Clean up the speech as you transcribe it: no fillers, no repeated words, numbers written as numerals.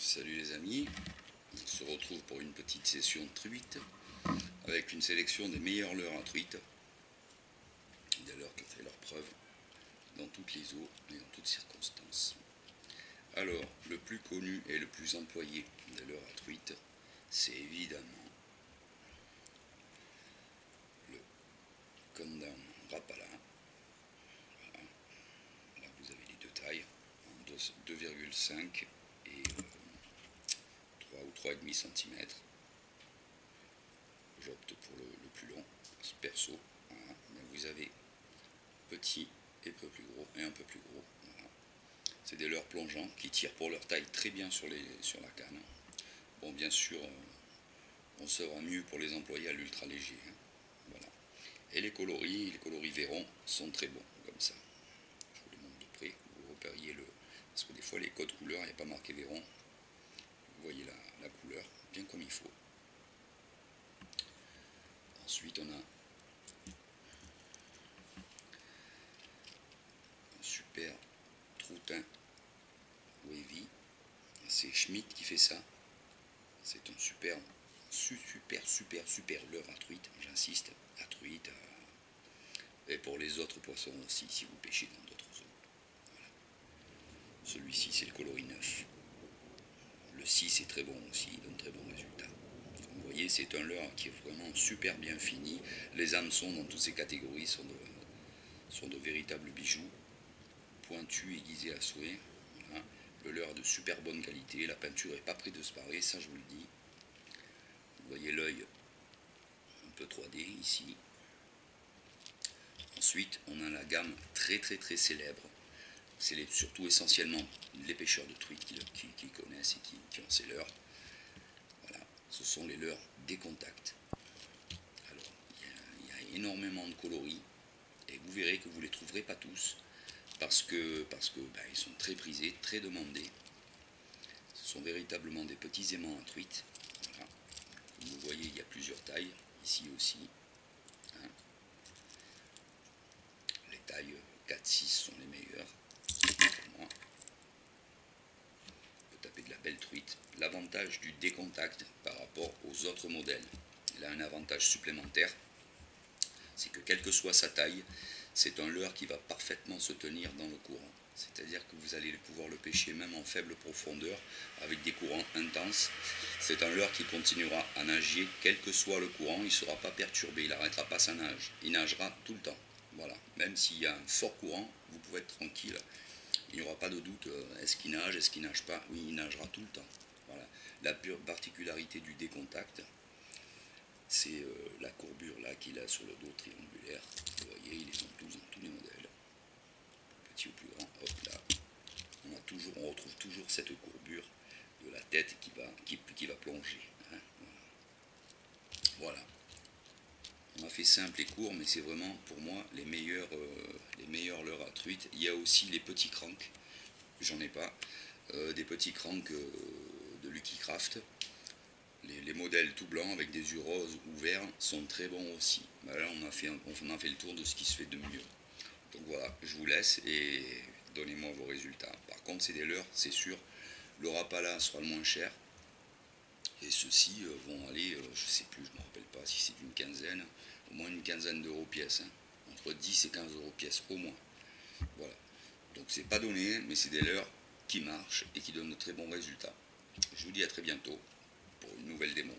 Salut les amis, on se retrouve pour une petite session de truite avec une sélection des meilleurs leurres à truite, des leurres qui ont fait leur preuve dans toutes les eaux et dans toutes circonstances. Alors, le plus connu et le plus employé des leurres à truite, c'est évidemment le Condam Rapala. Voilà. Là vous avez les deux tailles, 2,5 et 3 ou 3,5 cm. J'opte pour le plus long, perso. Voilà. Mais vous avez petit et un peu plus gros et un peu plus gros. Voilà. C'est des leurres plongeants qui tirent pour leur taille très bien sur la canne. Bon, bien sûr, on sera mieux pour les employer à l'ultra léger. Voilà. Et les coloris Véron sont très bons comme ça. Je vous les montre de près, vous repériez le. Parce que des fois les codes couleurs, il n'y a pas marqué Véron. Vous voyez la couleur bien comme il faut. Ensuite on a un super troutin wavy. C'est Schmidt qui fait ça. C'est un super leurre à truite, j'insiste, à truite. Et pour les autres poissons aussi, si vous pêchez dans d'autres eaux. Voilà. Celui-ci c'est le coloris 9. Le 6 est très bon aussi, il donne très bons résultats. Vous voyez, c'est un leurre qui est vraiment super bien fini. Les hameçons dans toutes ces catégories sont de véritables bijoux, pointus, aiguisés à souhait. Voilà. Le leurre de super bonne qualité, la peinture n'est pas près de se parer, ça je vous le dis. Vous voyez l'œil un peu 3D ici. Ensuite, on a la gamme très célèbre. C'est surtout essentiellement les pêcheurs de truite qui connaissent et qui ont ces leurres. Voilà, ce sont les leurres Décontact. Alors, il y a énormément de coloris et vous verrez que vous ne les trouverez pas tous parce que ils sont très prisés, très demandés. Ce sont véritablement des petits aimants à truite. Voilà. Comme vous voyez, il y a plusieurs tailles, ici aussi. Hein. Les tailles 4-6 sont les meilleures. Pour moi. On peut taper de la belle truite. L'avantage du Décontact par rapport aux autres modèles, il a un avantage supplémentaire, c'est que quelle que soit sa taille, c'est un leurre qui va parfaitement se tenir dans le courant. C'est-à-dire que vous allez pouvoir le pêcher même en faible profondeur, avec des courants intenses. C'est un leurre qui continuera à nager, quel que soit le courant, il ne sera pas perturbé, il n'arrêtera pas sa nage. Il nagera tout le temps. Voilà. Même s'il y a un fort courant, vous pouvez être tranquille. Il n'y aura pas de doute, est-ce qu'il nage pas? Oui, il nagera tout le temps. Voilà. La pure particularité du Décontact, c'est la courbure là qu'il a sur le dos triangulaire. Vous voyez, ils les ont tous dans tous les modèles. Petit ou plus grand, hop là. On retrouve toujours cette courbure de la tête qui va plonger. Hein, voilà. On a fait simple et court, mais c'est vraiment pour moi les meilleurs leurres à truite. Il y a aussi les petits cranks, j'en ai pas, des petits cranks de Lucky Craft. Les modèles tout blancs avec des yeux roses ou verts sont très bons aussi. Ben là, on a fait le tour de ce qui se fait de mieux. Donc voilà, je vous laisse et donnez-moi vos résultats. Par contre, c'est des leurres, c'est sûr. Le Rapala sera le moins cher. Et ceux-ci vont aller, je sais plus, je ne me rappelle pas si c'est une quinzaine, au moins une quinzaine d'euros pièce. Hein. Entre 10 et 15 euros pièce au moins. Voilà. Donc c'est pas donné, mais c'est des leurres qui marchent et qui donnent de très bons résultats. Je vous dis à très bientôt pour une nouvelle démo.